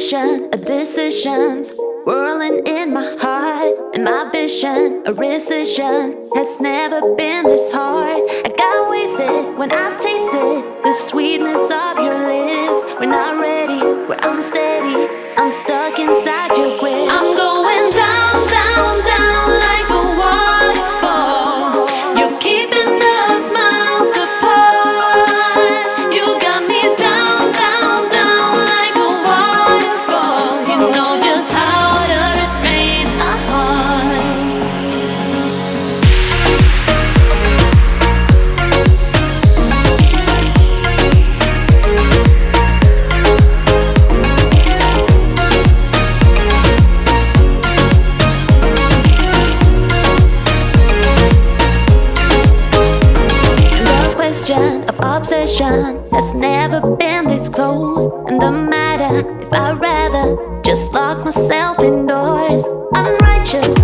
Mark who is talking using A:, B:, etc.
A: precision of decisions whirling in my heart, and my vision, a rescission, has never been this hard. I got wasted when I tasted the sweetness of your lips. We're not ready, we're unsteady, I'm stuck inside your grip. I'm going down, down, down like a waterfall. You're keeping us miles apart. You got me down, down, down like a waterfall. You know just how to restrain a heart. The question of obsession has never been this close. And the matter if I'd rather just lock myself indoors. I'm righteous.